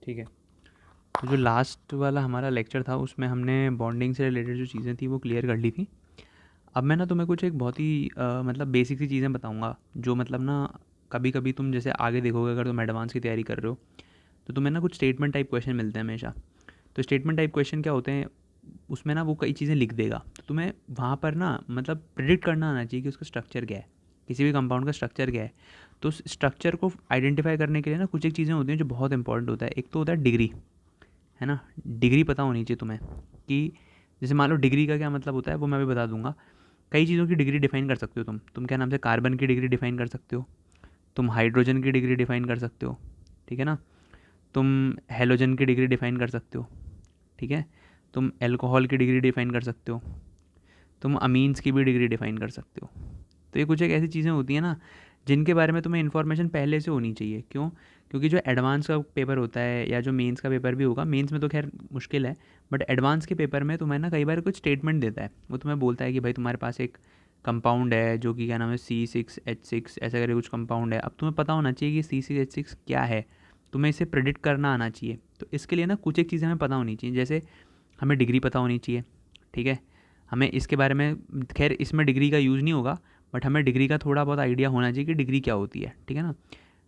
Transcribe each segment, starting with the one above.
ठीक है। तो जो लास्ट वाला हमारा लेक्चर था उसमें हमने बॉन्डिंग से रिलेटेड जो चीज़ें थी वो क्लियर कर ली थी। अब मैं ना तुम्हें कुछ एक बहुत ही मतलब बेसिक सी चीज़ें बताऊंगा जो मतलब ना कभी कभी तुम जैसे आगे देखोगे अगर तुम एडवांस की तैयारी कर रहे हो तो तुम्हें ना कुछ स्टेटमेंट टाइप क्वेश्चन मिलते हैं हमेशा। तो स्टेटमेंट टाइप क्वेश्चन क्या होते हैं, उसमें ना वो कई चीज़ें लिख देगा तो तुम्हें वहाँ पर ना मतलब प्रिडिक्ट करना आना चाहिए कि उसका स्ट्रक्चर क्या है, किसी भी कंपाउंड का स्ट्रक्चर क्या है। तो उस स्ट्रक्चर को आइडेंटिफाई करने के लिए ना कुछ एक चीज़ें होती हैं जो बहुत इंपॉर्टेंट होता है। एक तो होता है डिग्री, है ना। डिग्री पता होनी चाहिए तुम्हें कि जैसे मान लो डिग्री का क्या मतलब होता है वो मैं भी बता दूंगा। कई चीज़ों की डिग्री डिफाइन कर सकते हो तुम क्या नाम से कार्बन की डिग्री डिफाइन कर सकते हो, तुम हाइड्रोजन की डिग्री डिफाइन कर सकते हो, ठीक है ना। तुम हेलोजन की डिग्री डिफाइन कर सकते हो, ठीक है। तुम अल्कोहल की डिग्री डिफाइन कर सकते हो, तुम अमीन्स की भी डिग्री डिफाइन कर सकते हो। तो ये कुछ एक ऐसी चीज़ें होती हैं ना जिनके बारे में तुम्हें इन्फॉर्मेशन पहले से होनी चाहिए। क्यों? क्योंकि जो एडवांस का पेपर होता है या जो मेंस का पेपर भी होगा, मेंस में तो खैर मुश्किल है, बट एडवांस के पेपर में तुम्हें ना कई बार कुछ स्टेटमेंट देता है। वो तुम्हें बोलता है कि भाई तुम्हारे पास एक कंपाउंड है जो कि क्या नाम है C6H6 ऐसा करके कुछ कंपाउंड है। अब तुम्हें पता होना चाहिए कि C6H6 क्या है, तुम्हें इसे प्रेडिक्ट करना आना चाहिए। तो इसके लिए ना कुछ एक चीज़ें हमें पता होनी चाहिए, जैसे हमें डिग्री पता होनी चाहिए, ठीक है। हमें इसके बारे में, खैर इसमें डिग्री का यूज़ नहीं होगा, बट हमें डिग्री का थोड़ा बहुत आइडिया होना चाहिए कि डिग्री क्या होती है, ठीक है ना।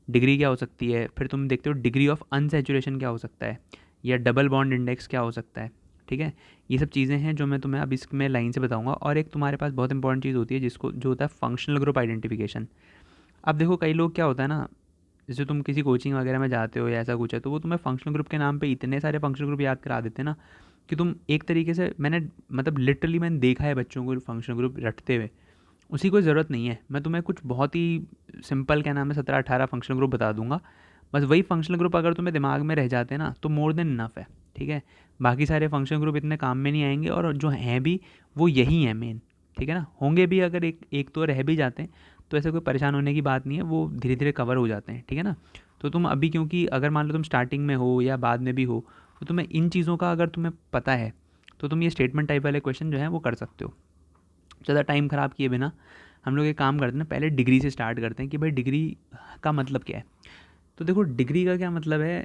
डिग्री क्या हो सकती है, फिर तुम देखते हो डिग्री ऑफ अनसेचुरेशन क्या हो सकता है, या डबल बॉन्ड इंडेक्स क्या हो सकता है, ठीक है। ये सब चीज़ें हैं जो मैं तुम्हें अब इसमें लाइन से बताऊंगा। और एक तुम्हारे पास बहुत इंपॉर्टेंट चीज़ होती है जिसको जो होता है फंक्शनल ग्रुप आइडेंटिफिकेशन। अब देखो कई लोग क्या होता है ना, जैसे तुम किसी कोचिंग वगैरह में जाते हो या ऐसा कुछ है तो वो तुम्हें फंक्शनल ग्रुप के नाम पे इतने सारे फंक्शनल ग्रुप याद करा देते हैं ना कि तुम एक तरीके से, मैंने मतलब लिटरली मैंने देखा है बच्चों को फंक्शनल ग्रुप रटते हुए। उसी कोई ज़रूरत नहीं है, मैं तुम्हें कुछ बहुत ही सिंपल क्या नाम है 17-18 फंक्शनल ग्रुप बता दूंगा। बस वही फंक्शनल ग्रुप अगर तुम्हें दिमाग में रह जाते हैं ना तो मोर देन इनफ है, ठीक है। बाकी सारे फंक्शनल ग्रुप इतने काम में नहीं आएंगे, और जो हैं भी वो यही हैं मेन, ठीक है ना। होंगे भी अगर एक एक तो रह भी जाते हैं तो ऐसे कोई परेशान होने की बात नहीं है, वो धीरे धीरे कवर हो जाते हैं, ठीक है ना। तो तुम अभी, क्योंकि अगर मान लो तुम स्टार्टिंग में हो या बाद में भी हो, तो तुम्हें इन चीज़ों का अगर तुम्हें पता है तो तुम ये स्टेटमेंट टाइप वाले क्वेश्चन जो है वो कर सकते हो। ज़्यादा टाइम ख़राब किए बिना हम लोग एक काम करते हैं ना, पहले डिग्री से स्टार्ट करते हैं कि भाई डिग्री का मतलब क्या है। तो देखो डिग्री का क्या मतलब है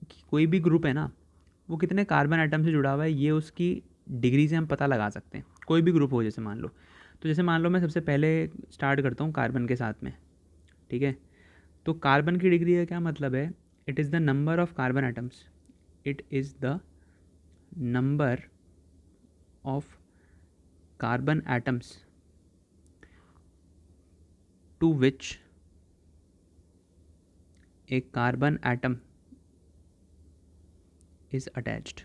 कि कोई भी ग्रुप है ना वो कितने कार्बन आइटम से जुड़ा हुआ है ये उसकी डिग्री से हम पता लगा सकते हैं। कोई भी ग्रुप हो, जैसे मान लो, तो जैसे मान लो मैं सबसे पहले स्टार्ट करता हूँ कार्बन के साथ में, ठीक है। तो कार्बन की डिग्री का क्या मतलब है, it is the number of carbon atoms, it is the number of carbon atoms to which a carbon atom is attached,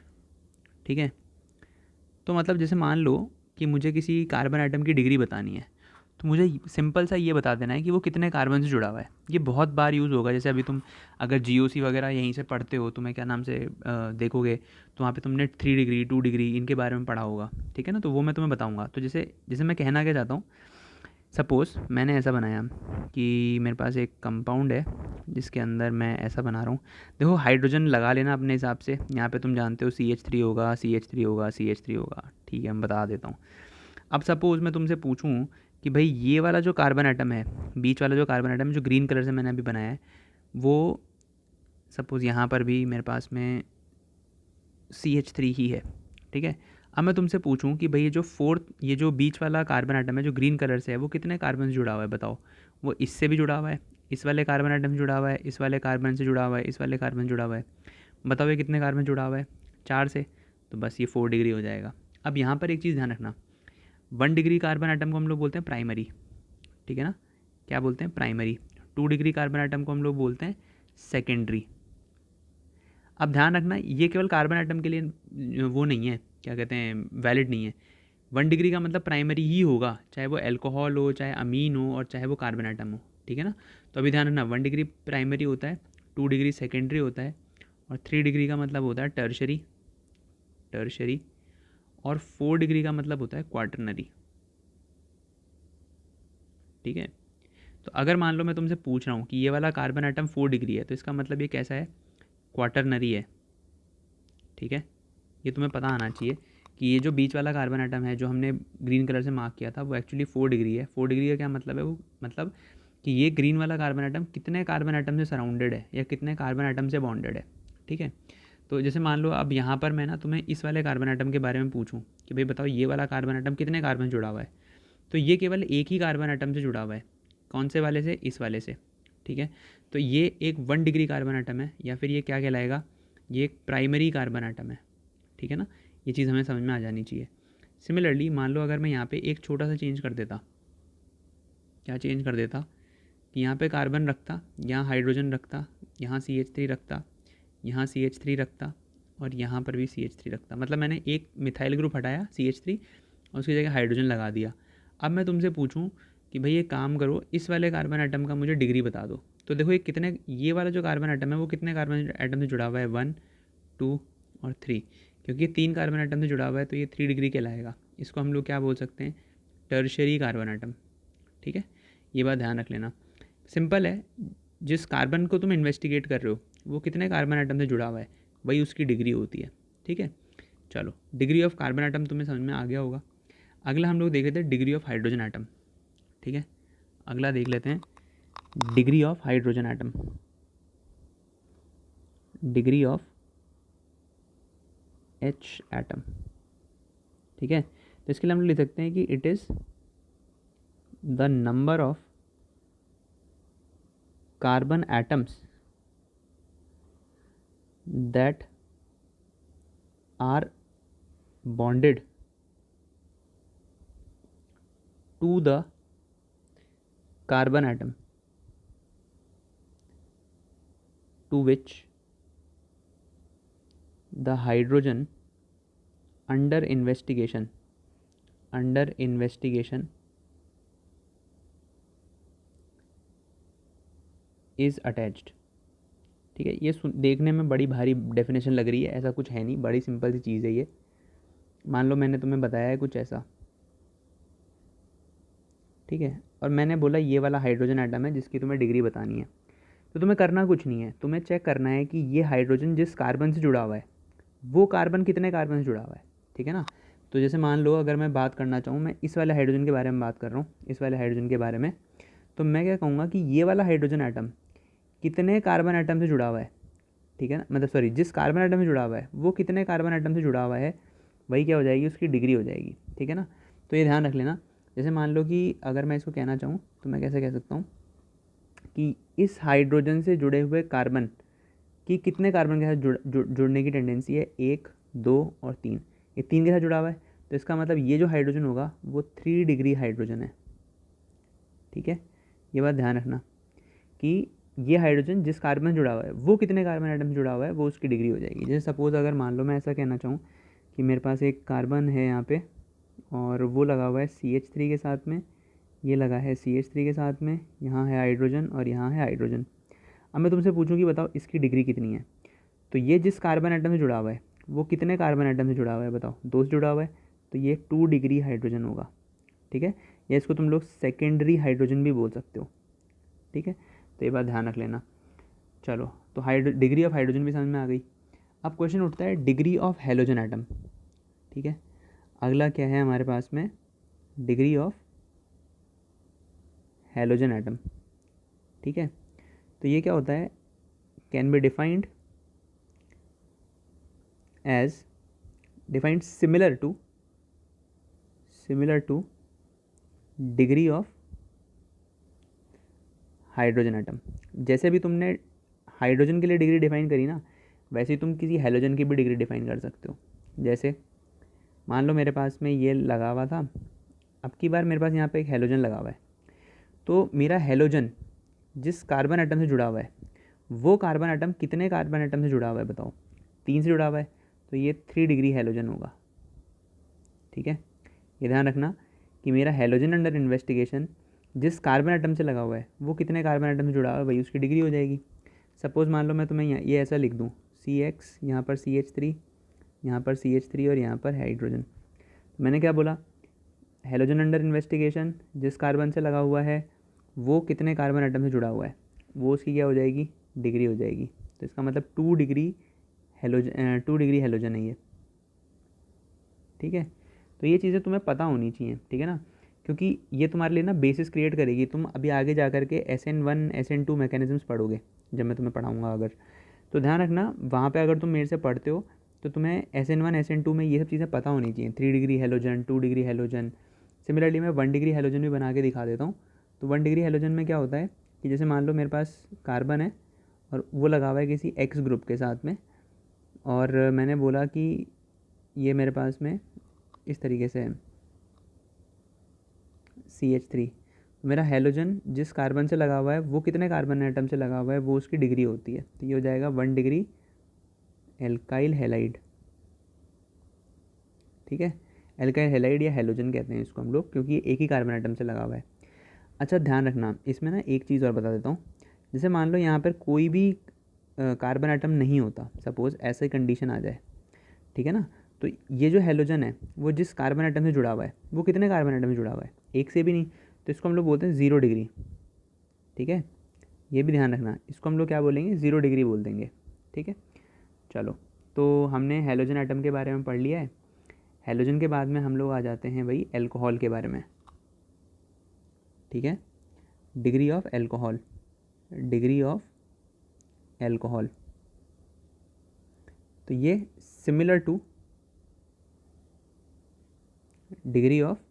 ठीक है। तो मतलब जैसे मान लो कि मुझे किसी कार्बन आइटम की डिग्री बतानी है, तो मुझे सिंपल सा ये बता देना है कि वो कितने कार्बन से जुड़ा हुआ है। ये बहुत बार यूज़ होगा, जैसे अभी तुम अगर जीओसी वगैरह यहीं से पढ़ते हो, तुम्हें क्या नाम से देखोगे तो वहाँ पे तुमने 3 डिग्री 2 डिग्री इनके बारे में पढ़ा होगा, ठीक है ना। तो वो मैं तुम्हें बताऊँगा। तो जैसे जैसे मैं कहना क्या चाहता हूँ, सपोज़ मैंने ऐसा बनाया कि मेरे पास एक कंपाउंड है जिसके अंदर मैं ऐसा बना रहा हूँ। देखो हाइड्रोजन लगा लेना अपने हिसाब से, यहाँ पे तुम जानते हो CH3 होगा, CH3 होगा, CH3 होगा, ठीक है, मैं बता देता हूँ। अब सपोज़ मैं तुमसे पूछूं कि भाई ये वाला जो कार्बन आइटम है, बीच वाला जो कार्बन आइटम है जो ग्रीन कलर से मैंने अभी बनाया है, वो सपोज़ यहाँ पर भी मेरे पास में CH3 ही है, ठीक है। अब मैं तुमसे पूछूं कि भाई ये जो बीच वाला कार्बन आइटम है जो ग्रीन कलर से है वो कितने कार्बन से जुड़ा हुआ है, बताओ। वो इससे भी जुड़ा हुआ है, इस वाले कार्बन आइटम से जुड़ा हुआ है, इस वाले कार्बन से जुड़ा हुआ है, इस वाले कार्बन से जुड़ा हुआ है। बताओ ये कितने कार्बन जुड़ा हुआ है, 4 से। तो बस ये 4 डिग्री हो जाएगा। अब यहाँ पर एक चीज़ ध्यान रखना, 1 डिग्री कार्बन आइटम को हम लोग बोलते हैं प्राइमरी, ठीक है ना। क्या बोलते हैं, प्राइमरी। 2 डिग्री कार्बन आइटम को हम लोग बोलते हैं सेकेंडरी। अब ध्यान रखना ये केवल कार्बन आइटम के लिए वो नहीं है, क्या कहते हैं, वैलिड नहीं है। 1 डिग्री का मतलब प्राइमरी ही होगा, चाहे वो अल्कोहल हो, चाहे अमीन हो, और चाहे वो कार्बन आइटम हो, ठीक है ना। तो अभी ध्यान रखना 1 डिग्री प्राइमरी होता है, 2 डिग्री सेकेंडरी होता है, और 3 डिग्री का मतलब होता है टर्शरी, टर्शरी, और 4 डिग्री का मतलब होता है क्वाटरनरी, ठीक है। तो अगर मान लो मैं तुमसे पूछ रहा हूँ कि ये वाला कार्बन आइटम 4 डिग्री है तो इसका मतलब ये कैसा है, क्वाटरनरी है, ठीक है। ये तुम्हें पता आना चाहिए कि ये जो बीच वाला कार्बन आइटम है जो हमने ग्रीन कलर से मार्क किया था वो एक्चुअली 4 डिग्री है। 4 डिग्री का क्या मतलब है, वो मतलब कि ये ग्रीन वाला कार्बन आइटम कितने कार्बन आइटम से सराउंडेड है या कितने कार्बन आइटम से बॉन्डेड है, ठीक है। तो जैसे मान लो अब यहाँ पर मैं ना तुम्हें इस वाले कार्बन आइटम के बारे में पूछूं कि भाई बताओ ये वाला कार्बन आइटम कितने कार्बन से जुड़ा हुआ है, तो ये केवल एक ही कार्बन आइटम से जुड़ा हुआ है। कौन से वाले से? इस वाले से। ठीक है। तो ये एक 1 डिग्री कार्बन आइटम है, या फिर ये क्या कहलाएगा? ये एक प्राइमरी कार्बन आइटम है। ठीक है ना, ये चीज़ हमें समझ में आ जानी चाहिए। सिमिलरली मान लो अगर मैं यहाँ पे एक छोटा सा चेंज कर देता, क्या चेंज कर देता कि यहाँ पे कार्बन रखता, यहाँ हाइड्रोजन रखता, यहाँ CH3 रखता, यहाँ CH3 रखता, और यहाँ पर भी CH3 रखता। मतलब मैंने एक मिथाइल ग्रुप हटाया CH3 और उसकी जगह हाइड्रोजन लगा दिया। अब मैं तुमसे पूछूं कि भाई ये काम करो, इस वाले कार्बन आइटम का मुझे डिग्री बता दो। तो देखो ये कितने, ये वाला जो कार्बन आइटम है वो कितने कार्बन आइटम से जुड़ा हुआ है? 1, 2 और 3। क्योंकि ये 3 कार्बन आइटम से जुड़ा हुआ है तो ये 3 डिग्री कहलाएगा। इसको हम लोग क्या बोल सकते हैं? Tertiary carbon atom. ठीक है, ये बात ध्यान रख लेना। सिंपल है, जिस कार्बन को तुम इन्वेस्टिगेट कर रहे हो वो कितने कार्बन आइटम से जुड़ा हुआ है, वही उसकी डिग्री होती है। ठीक है, चलो डिग्री ऑफ कार्बन आइटम तुम्हें समझ में आ गया होगा। अगला हम लोग देख लेते हैं डिग्री ऑफ हाइड्रोजन आइटम। ठीक है, अगला देख लेते हैं degree of hydrogen atom. Degree of H atom. ठीक है, तो इसके लिए हम लोग लिख सकते हैं कि it is the number of carbon atoms that are bonded to the carbon atom to which the hydrogen under investigation is attached। ठीक है, ये देखने में बड़ी भारी डेफिनेशन लग रही है, ऐसा कुछ है नहीं, बड़ी सिंपल सी चीज़ है ये। मान लो मैंने तुम्हें बताया है कुछ ऐसा, ठीक है, और मैंने बोला ये वाला हाइड्रोजन आइटम है जिसकी तुम्हें डिग्री बतानी है। तो तुम्हें करना कुछ नहीं है, तुम्हें चेक करना है कि ये हाइड्रोजन जिस कार्बन से जुड़ा हुआ है वो कार्बन कितने कार्बन से जुड़ा हुआ है। ठीक है ना, तो जैसे मान लो अगर मैं बात करना चाहूँ, मैं इस वाले हाइड्रोजन के बारे में बात कर रहा हूँ, इस वाले हाइड्रोजन के बारे में, तो मैं क्या कहूँगा कि ये वाला हाइड्रोजन आइटम कितने कार्बन आइटम से जुड़ा हुआ है। ठीक है ना, मतलब सॉरी, जिस कार्बन आइटम से जुड़ा हुआ है वो कितने कार्बन आइटम से जुड़ा हुआ है, वही क्या हो जाएगी, उसकी डिग्री हो जाएगी। ठीक है ना, तो ये ध्यान रख लेना। जैसे मान लो कि अगर मैं इसको कहना चाहूँ तो मैं कैसे कह सकता हूँ कि इस हाइड्रोजन से जुड़े हुए कार्बन की कितने कार्बन के साथ जुड़ने की टेंडेंसी है? 1, 2 और 3। ये 3 के साथ जुड़ा हुआ है, तो इसका मतलब ये जो हाइड्रोजन होगा वो 3 डिग्री हाइड्रोजन है। ठीक है, ये बात ध्यान रखना कि ये हाइड्रोजन जिस कार्बन से जुड़ा हुआ है वो कितने कार्बन आइटम से जुड़ा हुआ है, वो उसकी डिग्री हो जाएगी। जैसे सपोज़ अगर मान लो मैं ऐसा कहना चाहूँ कि मेरे पास एक कार्बन है यहाँ पे और वो लगा हुआ है CH3 के साथ में, ये लगा है CH3 के साथ में, यहाँ है हाइड्रोजन और यहाँ है हाइड्रोजन। अब मैं तुमसे पूछूं कि बताओ इसकी डिग्री कितनी है, तो ये जिस कार्बन आइटम से जुड़ा हुआ है वो कितने कार्बन आइटम से जुड़ा हुआ है, बताओ? 2 से जुड़ा हुआ है, तो ये 2 डिग्री हाइड्रोजन होगा। ठीक है, या इसको तुम लोग सेकेंडरी हाइड्रोजन भी बोल सकते हो। ठीक है, तो ये बात ध्यान रख लेना। चलो, तो डिग्री ऑफ हाइड्रोजन भी समझ में आ गई। अब क्वेश्चन उठता है डिग्री ऑफ हेलोजन एटम। ठीक है, अगला क्या है हमारे पास में? Degree of halogen atom. ठीक है, तो ये क्या होता है? Can be defined as defined similar to degree of hydrogen atom. जैसे भी तुमने हाइड्रोजन के लिए डिग्री डिफाइन करी ना, वैसे ही तुम किसी हेलोजन की भी डिग्री डिफाइन कर सकते हो। जैसे मान लो मेरे पास में ये लगा हुआ था, अब की बार मेरे पास यहाँ पे एक हेलोजन लगा हुआ है, तो मेरा हेलोजन जिस कार्बन आइटम से जुड़ा हुआ है वो कार्बन आइटम कितने कार्बन आइटम से जुड़ा हुआ है, बताओ? 3 से जुड़ा हुआ है, तो ये 3 डिग्री हेलोजन होगा। ठीक है, ये ध्यान रखना कि मेरा हेलोजन अंडर इन्वेस्टिगेशन जिस कार्बन आइटम से लगा हुआ है वो कितने कार्बन आइटम से जुड़ा हुआ है, वही उसकी डिग्री हो जाएगी। सपोज़ मान लो मैं तुम्हें ये ऐसा लिख दूँ, CX, यहाँ पर CH3, यहाँ पर CH3 और यहाँ पर हाइड्रोजन। तो मैंने क्या बोला? हेलोजन अंडर इन्वेस्टिगेशन जिस कार्बन से लगा हुआ है वो कितने कार्बन आइटम से जुड़ा हुआ है, वो उसकी क्या हो जाएगी, डिग्री हो जाएगी। तो इसका मतलब 2 डिग्री हेलोजन है ये। ठीक है, तो ये चीज़ें तुम्हें पता होनी चाहिए। ठीक है ना, क्योंकि ये तुम्हारे लिए ना बेसिस क्रिएट करेगी। तुम अभी आगे जा कर के SN1 SN2 मैकेनिज्म्स पढ़ोगे जब मैं तुम्हें पढ़ाऊँगा अगर, तो ध्यान रखना वहाँ पे अगर तुम मेरे से पढ़ते हो तो तुम्हें SN1 SN2 में ये सब चीज़ें पता होनी चाहिए। 3 degree halogen, 2 degree halogen. Similarly मैं 1 डिग्री हेलोजन भी बना के दिखा देता हूँ। तो 1 डिग्री हेलोजन में क्या होता है कि जैसे मान लो मेरे पास कार्बन है और वो लगा हुआ है किसी एक्स ग्रुप के साथ में, और मैंने बोला कि ये मेरे पास में इस तरीके से है CH3। मेरा हेलोजन जिस कार्बन से लगा हुआ है वो कितने कार्बन एटम से लगा हुआ है वो उसकी डिग्री होती है। तो ये हो जाएगा 1 डिग्री एल्काइल हैलाइड। ठीक है, एल्काइल हैलाइड या हेलोजन कहते हैं इसको हम लोग, क्योंकि ये एक ही कार्बन एटम से लगा हुआ है। अच्छा ध्यान रखना इसमें ना एक चीज़ और बता देता हूँ। जैसे मान लो यहाँ पर कोई भी कार्बन एटम नहीं होता, सपोज़ ऐसे कंडीशन आ जाए, ठीक है ना, तो ये जो हेलोजन है वो जिस कार्बन एटम से जुड़ा हुआ है वो कितने कार्बन एटम से जुड़ा हुआ है, एक से भी नहीं। तो इसको हम लोग बोलते हैं 0 डिग्री। ठीक है, ये भी ध्यान रखना, इसको हम लोग क्या बोलेंगे, 0 डिग्री बोल देंगे। ठीक है, चलो तो हमने हेलोजन एटम के बारे में पढ़ लिया है। हेलोजन के बाद में हम लोग आ जाते हैं भाई एल्कोहल के बारे में। ठीक है, degree of alcohol, degree of alcohol. तो ये similar to degree of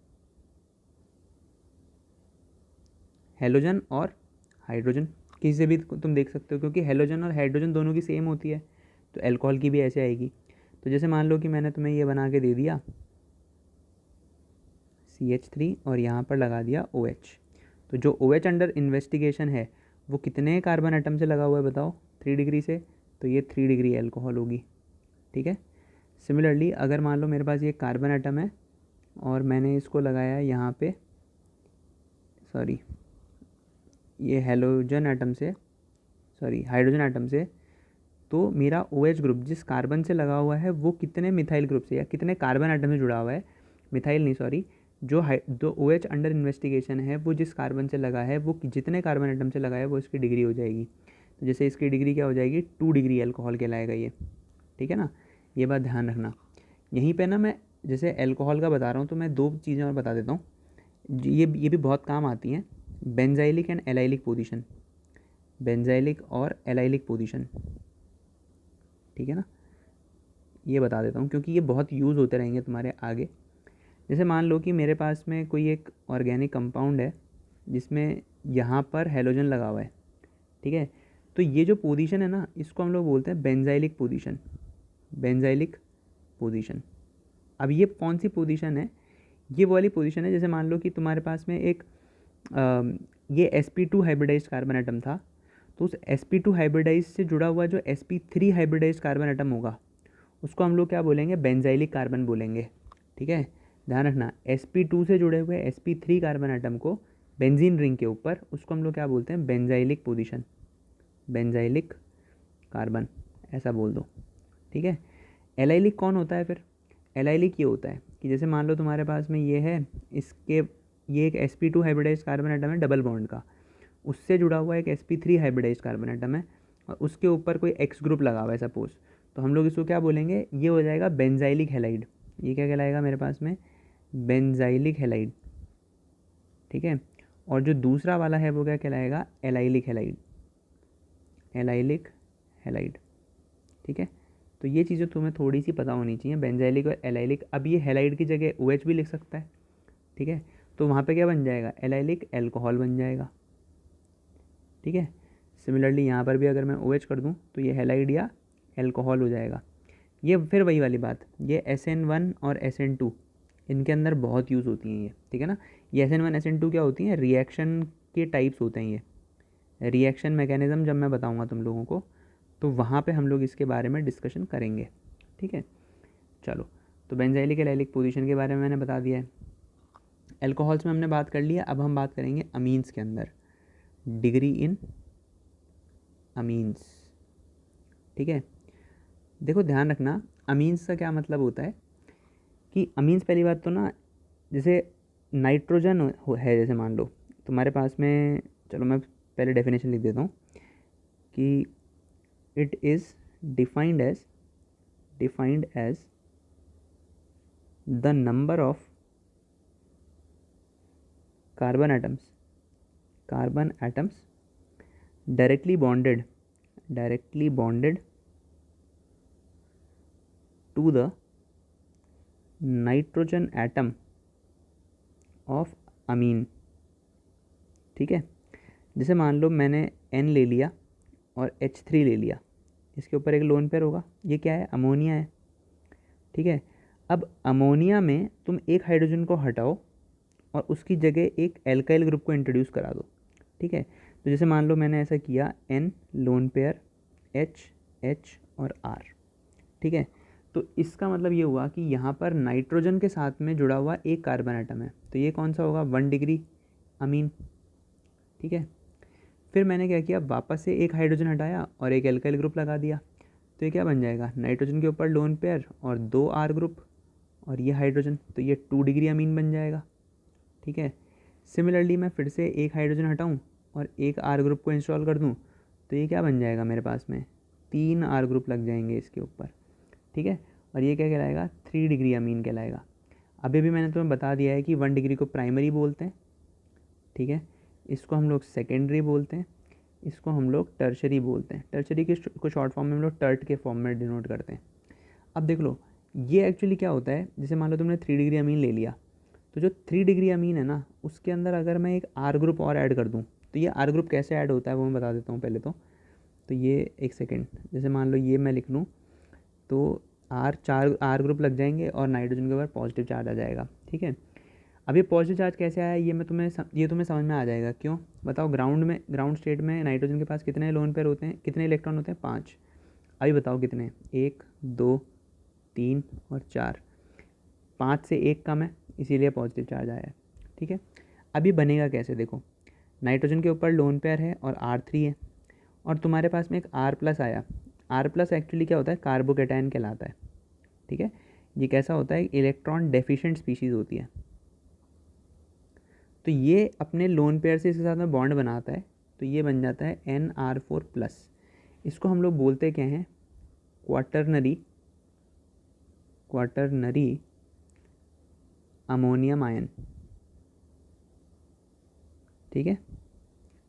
halogen और हाइड्रोजन, किसी से भी तुम देख सकते हो, क्योंकि हेलोजन और हाइड्रोजन दोनों की सेम होती है। तो एल्कोहल की भी ऐसे आएगी। तो जैसे मान लो कि मैंने तुम्हें ये बना के दे दिया CH3 और यहाँ पर लगा दिया OH। तो जो OH अंडर इन्वेस्टिगेशन है वो कितने कार्बन एटम से लगा हुआ है बताओ, 3 डिग्री से। तो ये 3 डिग्री एल्कोहल होगी। ठीक है, सिमिलरली अगर मान लो मेरे पास ये कार्बन एटम है और मैंने इसको लगाया यहाँ पे, सॉरी ये हेलोजन एटम से, सॉरी हाइड्रोजन एटम से, तो मेरा OH ग्रुप जिस कार्बन से लगा हुआ है वो कितने मिथाइल ग्रुप से या कितने कार्बन एटम से जुड़ा हुआ है, मिथाइल नहीं सॉरी, जो OH अंडर इन्वेस्टिगेशन है वो जिस कार्बन से लगा है वो जितने कार्बन एटम से लगा है वो इसकी डिग्री हो जाएगी। तो जैसे इसकी डिग्री क्या हो जाएगी, 2 डिग्री एल्कोहल कहलाएगा ये। ठीक है ना, ये बात ध्यान रखना। यहीं पे ना मैं जैसे एल्कोहल का बता रहा हूँ तो मैं 2 चीज़ें और बता देता हूँ, ये भी बहुत काम आती हैं। Benzylic and allylic position, benzylic और एलाइलिक पोजीशन। ठीक है ना, ये बता देता हूँ क्योंकि ये बहुत यूज़ होते रहेंगे तुम्हारे आगे। जैसे मान लो कि मेरे पास में कोई एक ऑर्गेनिक कंपाउंड है जिसमें यहाँ पर हेलोजन लगा हुआ है। ठीक है, तो ये जो पोजीशन है ना इसको हम लोग बोलते हैं बेंजाइलिक पोजीशन, बेंजाइलिक पोजीशन। अब ये कौन सी पोजीशन है, ये वो वाली पोजीशन है जैसे मान लो कि तुम्हारे पास में एक ये sp2 हाइब्रिडाइज्ड कार्बन एटम था, तो उस sp2 हाइब्रिडाइज से जुड़ा हुआ जो sp3 हाइब्रिडाइज्ड कार्बन एटम होगा उसको हम लोग क्या बोलेंगे, बेंजाइलिक कार्बन बोलेंगे। ठीक है, ध्यान रखना sp2 से जुड़े हुए sp3 कार्बन एटम को बेंजीन रिंग के ऊपर, उसको हम लोग क्या बोलते हैं, बेंजाइलिक पोजीशन, बेंजाइलिक कार्बन, ऐसा बोल दो। ठीक है, एलाइलिक कौन होता है फिर, एलाइलिक ये होता है कि जैसे मान लो तुम्हारे पास में ये है, इसके ये एक sp2 हाइब्रिडाइज्ड कार्बन एटम है डबल बॉन्ड का, उससे जुड़ा हुआ एक sp3 हाइब्रिडाइज्ड कार्बन एटम है और उसके ऊपर कोई X ग्रुप लगा हुआ है सपोज़, तो हम लोग इसको क्या बोलेंगे, ये हो जाएगा बेंजाइलिक हैलाइड। ये क्या कहलाएगा मेरे पास में, बेंजाइलिक हैलाइड। ठीक है, और जो दूसरा वाला है वो क्या कहलाएगा, एलाइलिक हैलाइड, एलाइलिक हैलाइड। ठीक है, तो ये चीज़ें तुम्हें थोड़ी सी पता होनी चाहिए, बेंजाइलिक और एलाइलिक। अब ये हैलाइड की जगह OH भी लिख सकता है। ठीक है, तो वहाँ पे क्या बन जाएगा, एलाइलिक एल्कोहल बन जाएगा। ठीक है, सिमिलरली यहाँ पर भी अगर मैं OH कर दूँ तो ये हैलाइड या एल्कोहल हो जाएगा। ये फिर वही वाली बात, ये SN1 और SN2 इनके अंदर बहुत यूज़ होती हैं ये। ठीक है ना, ये SN1 SN2 क्या होती हैं, रिएक्शन के टाइप्स होते हैं ये, रिएक्शन मैकेनिज़्म जब मैं बताऊँगा तुम लोगों को तो वहाँ पे हम लोग इसके बारे में डिस्कशन करेंगे। ठीक है, चलो तो बेंजाइलिक एलाइलिक पोजीशन के बारे में मैंने बता दिया है। एल्कोहल्स में हमने बात कर लिया, अब हम बात करेंगे अमीन्स के अंदर, डिग्री इन अमीन्स। ठीक है, देखो ध्यान रखना अमीन्स का क्या मतलब होता है कि अमीन्स पहली बात तो ना, जैसे नाइट्रोजन है, जैसे मान लो तुम्हारे पास में, चलो मैं पहले डेफिनेशन लिख देता हूँ कि it is defined as the number of carbon atoms directly bonded directly bonded to the nitrogen atom of amine. ठीक है, जैसे मान लो मैंने N ले लिया और H3 ले लिया, इसके ऊपर एक लोन पेयर होगा, ये क्या है, अमोनिया है। ठीक है, अब अमोनिया में तुम एक हाइड्रोजन को हटाओ और उसकी जगह एक एल्काइल ग्रुप को इंट्रोड्यूस करा दो। ठीक है, तो जैसे मान लो मैंने ऐसा किया, N lone pair, H, H और R। ठीक है, तो इसका मतलब ये हुआ कि यहाँ पर नाइट्रोजन के साथ में जुड़ा हुआ एक कार्बन आइटम है, तो ये कौन सा होगा, 1 डिग्री अमीन। ठीक है, फिर मैंने क्या किया, वापस से एक हाइड्रोजन हटाया और एक एल्काइल ग्रुप लगा दिया, तो ये क्या बन जाएगा, नाइट्रोजन के ऊपर लोन पेयर और 2 R ग्रुप और ये हाइड्रोजन, तो ये 2 डिग्री अमीन बन जाएगा। ठीक है, सिमिलरली मैं फिर से एक हाइड्रोजन हटाऊँ और एक R ग्रुप को इंस्टॉल कर दूँ, तो ये क्या बन जाएगा मेरे पास में, 3 R ग्रुप लग जाएंगे इसके ऊपर। ठीक है, और ये क्या कहलाएगा, 3 डिग्री अमीन कहलाएगा। अभी भी मैंने तुम्हें बता दिया है कि 1 डिग्री को प्राइमरी बोलते हैं। ठीक है, इसको हम लोग सेकेंडरी बोलते हैं, इसको हम लोग टर्शरी बोलते हैं। टर्शरी को शॉर्ट फॉर्म में हम लोग टर्ट के फॉर्म में डिनोट करते हैं। अब देख लो, ये एक्चुअली क्या होता है, जैसे मान लो तुमने 3 डिग्री अमीन ले लिया, तो जो 3 डिग्री अमीन है ना, उसके अंदर अगर मैं एक R ग्रुप और ऐड कर दूँ, तो ये R ग्रुप कैसे ऐड होता है वो मैं बता देता हूँ पहले तो ये एक सेकेंड, जैसे मान लो ये मैं लिख लूँ, तो चार R ग्रुप लग जाएंगे और नाइट्रोजन के ऊपर पॉजिटिव चार्ज आ जाएगा। ठीक है, अब ये पॉजिटिव चार्ज कैसे आया, ये तुम्हें समझ में आ जाएगा। क्यों बताओ, ग्राउंड स्टेट में नाइट्रोजन के पास कितने लोन पेयर होते हैं, कितने इलेक्ट्रॉन होते हैं, 5। अभी बताओ कितने, 1, 2, 3 और 4। 5 से 1 कम है, इसीलिए पॉजिटिव चार्ज आया है। ठीक है, अभी बनेगा कैसे, देखो नाइट्रोजन के ऊपर लोन पेयर है और R3 है, और तुम्हारे पास में एक R प्लस आया। R प्लस एक्चुअली क्या होता है, कार्बोकेटायन कहलाता है। ठीक है, ये कैसा होता है, इलेक्ट्रॉन डेफिशिएंट स्पीशीज़ होती है, तो ये अपने लोन पेयर से इसके साथ में बॉन्ड बनाता है, तो ये बन जाता है NR4 प्लस। इसको हम लोग बोलते क्या हैं, क्वाटरनरी अमोनियम आयन। ठीक है,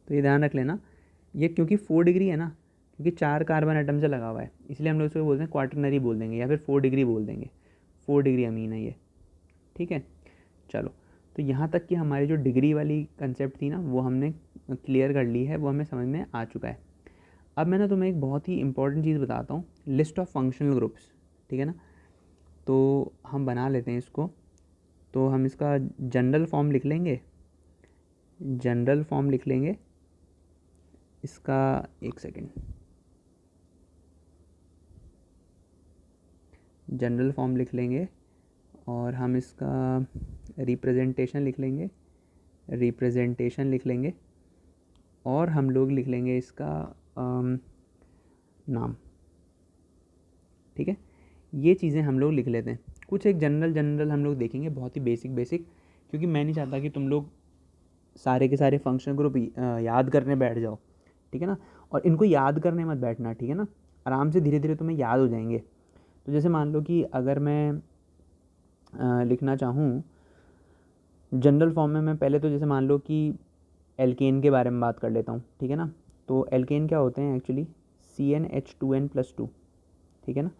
तो ये ध्यान रख लेना, ये क्योंकि 4 डिग्री है ना, क्योंकि 4 कार्बन आइटम से लगा हुआ है, इसलिए हम लोग इसको बोलते हैं क्वाटरनरी बोल देंगे या फिर 4 डिग्री बोल देंगे। 4 डिग्री अमीन है ये। ठीक है, चलो, तो यहाँ तक कि हमारी जो डिग्री वाली कंसेप्ट थी ना, वो हमने क्लियर कर ली है, वो हमें समझ में आ चुका है। अब मैं ना तुम्हें एक बहुत ही इंपॉर्टेंट चीज़ बताता हूँ, लिस्ट ऑफ फंक्शनल ग्रुप्स। ठीक है ना, तो हम बना लेते हैं इसको, तो हम इसका जनरल फॉर्म लिख लेंगे, इसका एक सेकेंड, जनरल फॉर्म लिख लेंगे और हम इसका रिप्रेजेंटेशन लिख लेंगे और हम लोग लिख लेंगे इसका नाम। ठीक है, ये चीज़ें हम लोग लिख लेते हैं। कुछ एक जनरल हम लोग देखेंगे, बहुत ही बेसिक, क्योंकि मैं नहीं चाहता कि तुम लोग सारे के सारे फंक्शन ग्रुप याद करने बैठ जाओ। ठीक है ना, और इनको याद करने मत बैठना। ठीक है ना, आराम से धीरे धीरे तुम्हें याद हो जाएंगे। तो जैसे मान लो कि अगर मैं लिखना चाहूँ जनरल फॉर्म में, मैं पहले तो जैसे मान लो कि एल्केन के बारे में बात कर लेता हूँ। ठीक है ना, तो एल्केन क्या होते हैं एक्चुअली, CnH2n+2। ठीक है ना,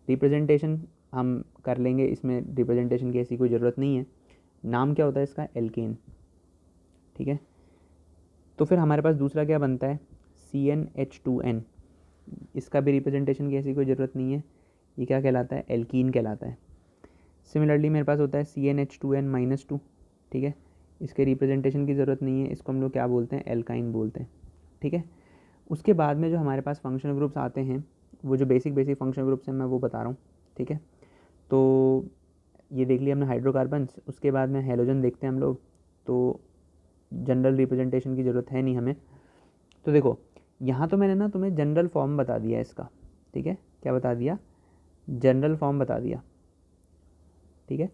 रिप्रेजेंटेशन हम कर लेंगे, इसमें रिप्रेजेंटेशन की ऐसी कोई ज़रूरत नहीं है। नाम क्या होता है इसका, एल्केन। ठीक है, तो फिर हमारे पास दूसरा क्या बनता है, CnH2n। इसका भी रिप्रेजेंटेशन की ऐसी कोई ज़रूरत नहीं है, ये क्या कहलाता है, एल्कीन कहलाता है। सिमिलरली मेरे पास होता है CnH2n-2। ठीक है, इसके रिप्रेजेंटेशन की ज़रूरत नहीं है, इसको हम लोग क्या बोलते हैं, एल्काइन बोलते हैं। ठीक है, उसके बाद में जो हमारे पास फंक्शनल ग्रुप्स आते हैं, वो जो बेसिक फंक्शनल ग्रुप्स हैं मैं वो बता रहा हूँ। ठीक है, तो ये देख लिया हमने हाइड्रोकार्बन्स, उसके बाद में हेलोजन देखते हैं हम लोग, तो जनरल रिप्रेजेंटेशन की ज़रूरत है नहीं हमें। तो देखो, यहाँ तो मैंने ना तुम्हें जनरल फॉर्म बता दिया इसका। ठीक है, क्या बता दिया, जनरल फॉर्म बता दिया। ठीक है,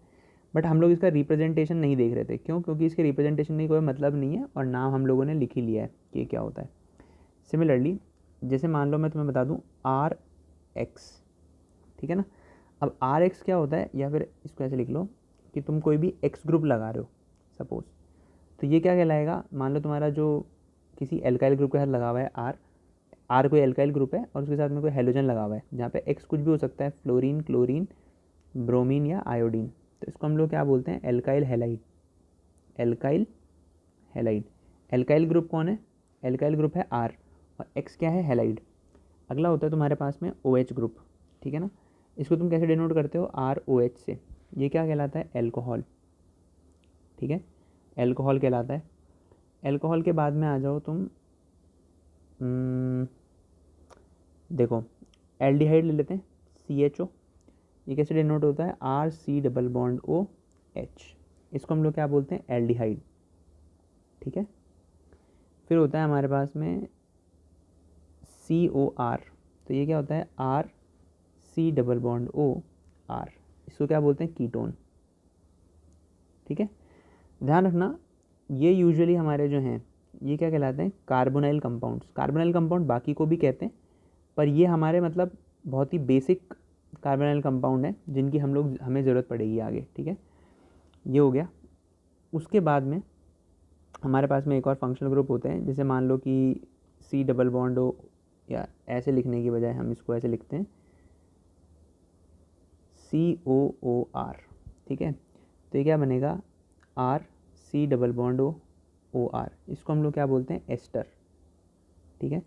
बट हम लोग इसका रिप्रेजेंटेशन नहीं देख रहे थे। क्यों, क्योंकि इसके रिप्रेजेंटेशन में कोई मतलब नहीं है और नाम हम लोगों ने लिख ही लिया है कि ये क्या होता है। सिमिलरली जैसे मान लो मैं तुम्हें बता दूँ RX। ठीक है ना, अब RX क्या होता है, या फिर इसको ऐसे लिख लो कि तुम कोई भी X ग्रुप लगा रहे हो सपोज, तो ये क्या कहलाएगा, मान लो तुम्हारा जो किसी एल्काइल ग्रुप के साथ लगा हुआ है आर कोई एल्काइल ग्रुप है और उसके साथ में कोई हेलोजन लगा हुआ है, जहाँ पे एक्स कुछ भी हो सकता है, फ्लोरीन, क्लोरीन, ब्रोमीन या आयोडीन, तो इसको हम लोग क्या बोलते हैं, alkyl halide. Alkyl halide. Alkyl group कौन है, एल्काइल ग्रुप है आर और एक्स क्या है, हैलाइड। अगला होता है तुम्हारे पास में ओ एच ग्रुप, ठीक है ना। इसको तुम कैसे डिनोट करते हो, आर ओ एच से। ये क्या कहलाता है, एल्कोहल, ठीक है, एल्कोहल कहलाता है। एल्कोहल के बाद में आ जाओ तुम, देखो एल्डिहाइड ले लेते हैं, सी एच ओ। ये कैसे डिनोट होता है, R C double bond O H. इसको हम लोग क्या बोलते हैं, एल्डिहाइड, ठीक है। फिर होता है हमारे पास में सी ओ आर, तो ये क्या होता है, R C double bond O R. इसको क्या बोलते हैं, कीटोन, ठीक है। ध्यान रखना, ये यूजुअली हमारे जो हैं ये क्या कहलाते हैं, कार्बोनाइल कंपाउंड्स। कार्बोनाइल कंपाउंड बाकी को भी कहते हैं, पर ये हमारे मतलब बहुत ही बेसिक कार्बोनाइल कंपाउंड है जिनकी हमें ज़रूरत पड़ेगी आगे, ठीक है। ये हो गया। उसके बाद में हमारे पास में एक और फंक्शनल ग्रुप होते हैं, जैसे मान लो कि सी डबल बॉन्ड हो, या ऐसे लिखने की बजाय हम इसको ऐसे लिखते हैं, सी ओ ओ आर, ठीक है। तो ये क्या बनेगा, R C double bond O R. इसको हम लोग क्या बोलते हैं, एस्टर, ठीक है।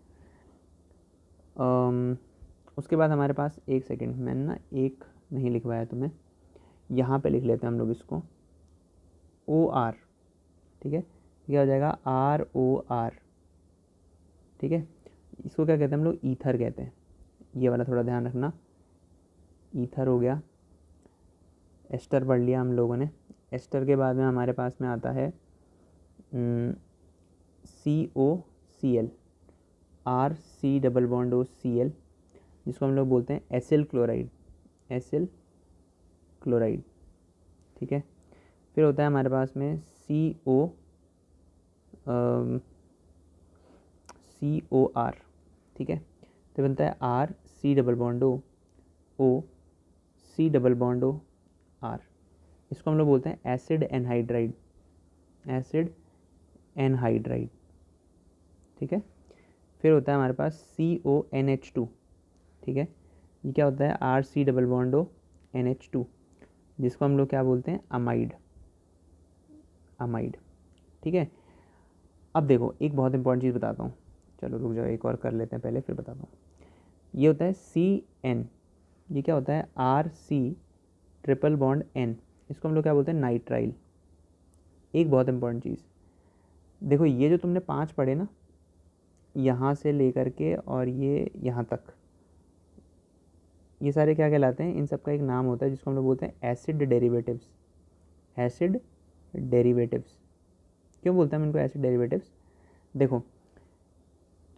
उसके बाद हमारे पास, एक सेकेंड, मैंने ना एक नहीं लिखवाया तुम्हें, यहाँ पे लिख लेते हैं हम लोग इसको, ओ आर, ठीक है। क्या हो जाएगा, आर ओ आर, ठीक है। इसको क्या कहते हैं हम लोग, ईथर कहते हैं। ये वाला थोड़ा ध्यान रखना, ईथर हो गया। एस्टर पढ़ लिया हम लोगों ने। एस्टर के बाद में हमारे पास में आता है C O C L, R C double bond O C L, जिसको हम लोग बोलते हैं एसिल क्लोराइड, एसिल क्लोराइड, ठीक है। फिर होता है हमारे पास में सी ओ आर, ठीक है। तो बनता है R C double bond O C double bond O R. इसको हम लोग बोलते हैं एसिड एनहाइड्राइड, एसिड एनहाइड्राइड, ठीक है। फिर होता है हमारे पास C O N H two, ठीक है। ये क्या होता है, R C double bond O N H two, जिसको हम लोग क्या बोलते हैं, अमाइड, अमाइड, ठीक है। अब देखो एक बहुत इंपॉर्टेंट चीज़ बताता हूँ, चलो रुक जाओ, एक और कर लेते हैं पहले फिर बताता हूँ। ये होता है सी एन, ये क्या होता है, R C triple bond N, इसको हम लोग क्या बोलते हैं, नाइट्राइल। एक बहुत इंपॉर्टेंट चीज़, देखो ये जो तुमने 5 पढ़े ना, यहाँ से लेकर के और ये यहाँ तक, ये सारे क्या कहलाते हैं, इन सब का एक नाम होता है जिसको हम लोग बोलते हैं एसिड डेरिवेटिव्स, एसिड डेरिवेटिव्स। क्यों बोलते हैं हम इनको एसिड डेरिवेटिव्स, देखो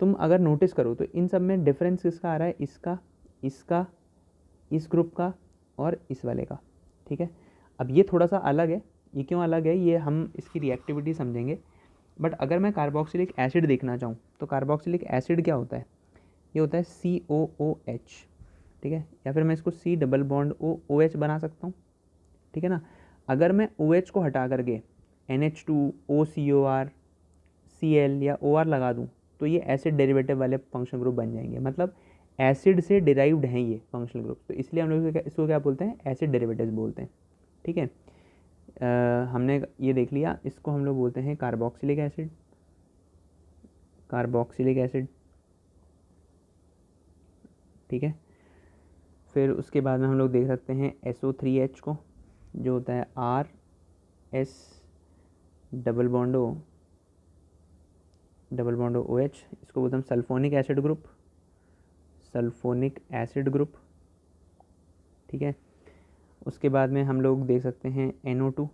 तुम अगर नोटिस करो तो इन सब में डिफरेंस किसका आ रहा है, इसका, इसका, इस ग्रुप का और इस वाले का, ठीक है। अब ये थोड़ा सा अलग है, ये क्यों अलग है, ये हम इसकी रिएक्टिविटी समझेंगे। बट अगर मैं कार्बोक्सिलिक एसिड देखना चाहूँ तो कार्बोक्सिलिक एसिड क्या होता है, ये होता है सी ओ ओ एच, ठीक है। या फिर मैं इसको C double bond O H बना सकता हूँ, ठीक है ना। अगर मैं ओ एच को हटा करके एन एच टू ओ सी ओ आर सी एल या ओ आर लगा दूँ तो ये एसिड डेरिवेटिव वाले फंक्शनल ग्रुप बन जाएंगे, मतलब एसिड से डिराइव्ड हैं ये फंक्शनल ग्रुप, तो इसलिए हम लोग इसको क्या बोलते हैं, एसिड डेरिवेटिव्स बोलते हैं, ठीक है। हमने ये देख लिया, इसको हम लोग बोलते हैं कार्बोक्सिलिक एसिड, कार्बोक्सिलिक एसिड, ठीक है। फिर उसके बाद में हम लोग देख सकते हैं SO3H को, जो होता है R S double bond O H, इसको बोलते हैं sulphonic acid group, sulphonic acid group, ठीक है। उसके बाद में हम लोग देख सकते हैं NO2,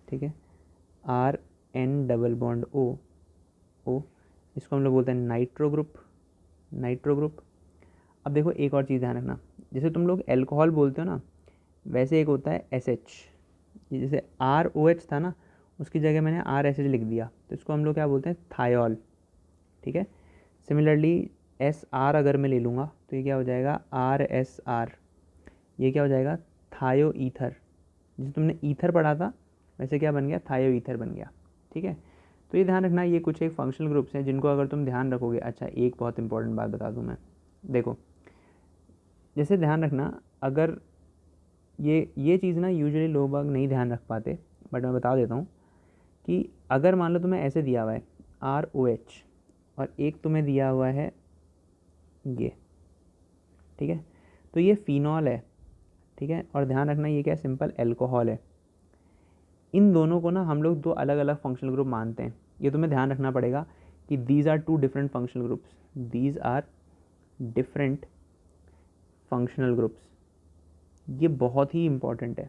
ठीक है, R N double bond O, इसको हम लोग बोलते हैं नाइट्रो ग्रुप, नाइट्रो ग्रुप। अब देखो एक और चीज़ ध्यान रखना, जैसे तुम लोग एल्कोहल बोलते हो ना, वैसे एक होता है SH, जैसे ROH था ना, उसकी जगह मैंने RSH लिख दिया, तो इसको हम लोग क्या बोलते हैं, थायोल, ठीक है। सिमिलरली SR अगर मैं ले लूँगा तो ये क्या हो जाएगा, RSR, ये क्या हो जाएगा, थायो ईथर। जैसे तुमने ईथर पढ़ा था वैसे क्या बन गया, थायो ईथर बन गया, ठीक है। तो ये ध्यान रखना, ये कुछ एक फंक्शनल ग्रुप्स हैं जिनको अगर तुम ध्यान रखोगे। अच्छा, एक बहुत इंपॉर्टेंट बात बता दूँ मैं, देखो जैसे ध्यान रखना, अगर ये चीज़ ना यूजुअली लोग बाग नहीं ध्यान रख पाते, बट मैं बता देता हूँ कि अगर मान लो तुम्हें ऐसे दिया हुआ है ROH और एक तुम्हें दिया हुआ है ये, ठीक है, तो ये फिनॉल है, ठीक है, और ध्यान रखना ये क्या है, सिंपल एल्कोहल है। इन दोनों को ना हम लोग दो अलग अलग फंक्शनल ग्रुप मानते हैं, ये तुम्हें ध्यान रखना पड़ेगा कि these are two different functional groups, these are different functional groups. ये बहुत ही इंपॉर्टेंट है,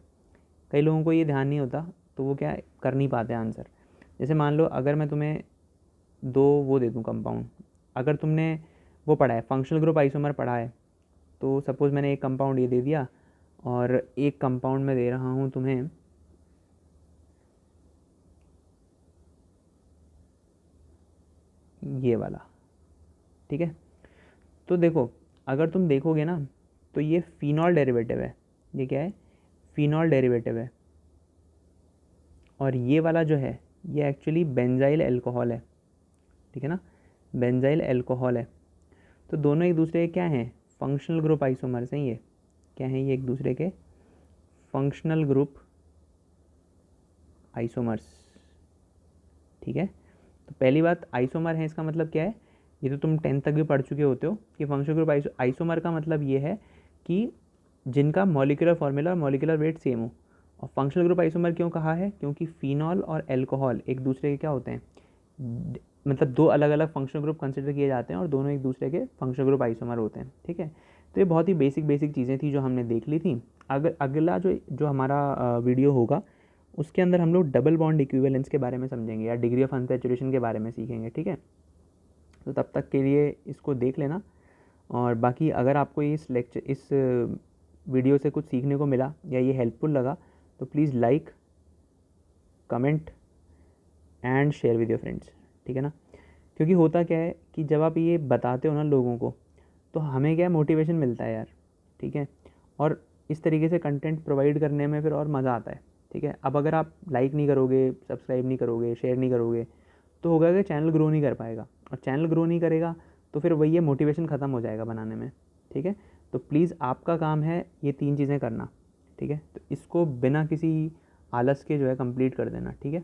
कई लोगों को ये ध्यान नहीं होता तो वो क्या कर नहीं पाते आंसर। जैसे मान लो अगर मैं तुम्हें दो वो दे दूँ कंपाउंड, अगर तुमने वो पढ़ा है फंक्शनल ग्रुप आइसोमर पढ़ा है, तो सपोज़ मैंने एक कंपाउंड ये दे दिया और एक कंपाउंड में दे रहा हूँ तुम्हें ये वाला, ठीक है। तो देखो अगर तुम देखोगे ना तो ये फिनॉल डेरिवेटिव है, ये क्या है, फिनॉल डेरिवेटिव है, और ये वाला जो है ये एक्चुअली बेंजाइल अल्कोहल है, ठीक है ना, बेंजाइल अल्कोहल है। तो दोनों एक दूसरे के क्या हैं, फंक्शनल ग्रुप आइसोमर्स हैं। ये क्या हैं, ये एक दूसरे के फंक्शनल ग्रुप आइसोमर्स, ठीक है। तो पहली बात आइसोमर है, इसका मतलब क्या है, ये तो तुम 10th तक भी पढ़ चुके होते हो कि फंक्शनल ग्रुप आइसोमर का मतलब ये है कि जिनका मॉलिक्यूलर फार्मूला और मॉलिक्यूलर वेट सेम हो। और फंक्शनल ग्रुप आइसोमर क्यों कहा है, क्योंकि फिनॉल और अल्कोहल एक दूसरे के क्या होते हैं, मतलब दो अलग अलग फंक्शनल ग्रुप कंसिडर किए जाते हैं और दोनों एक दूसरे के फंक्शनल ग्रुप आइसोमर होते हैं, ठीक है। तो ये बहुत ही बेसिक चीज़ें थी जो हमने देख ली थी। अगर अगला जो जो हमारा वीडियो होगा उसके अंदर हम लोग डबल बॉन्ड इक्विवेलेंस के बारे में समझेंगे या डिग्री ऑफ अनसैचुरेशन के बारे में सीखेंगे, ठीक है। तो तब तक के लिए इसको देख लेना, और बाकी अगर आपको इस वीडियो से कुछ सीखने को मिला या ये हेल्पफुल लगा तो please like, comment and share with your friends, ठीक है ना। क्योंकि होता क्या है कि जब आप ये बताते हो ना लोगों को तो हमें क्या मोटिवेशन मिलता है यार, ठीक है, और इस तरीके से कंटेंट प्रोवाइड करने में फिर और मज़ा आता है, ठीक है। अब अगर आप लाइक नहीं करोगे, सब्सक्राइब नहीं करोगे, शेयर नहीं करोगे तो होगा कि चैनल ग्रो नहीं कर पाएगा, और चैनल ग्रो नहीं करेगा तो फिर वही ये मोटिवेशन ख़त्म हो जाएगा बनाने में, ठीक है। तो प्लीज़ आपका काम है ये 3 चीज़ें करना, ठीक है। तो इसको बिना किसी आलस के जो है कंप्लीट कर देना, ठीक है।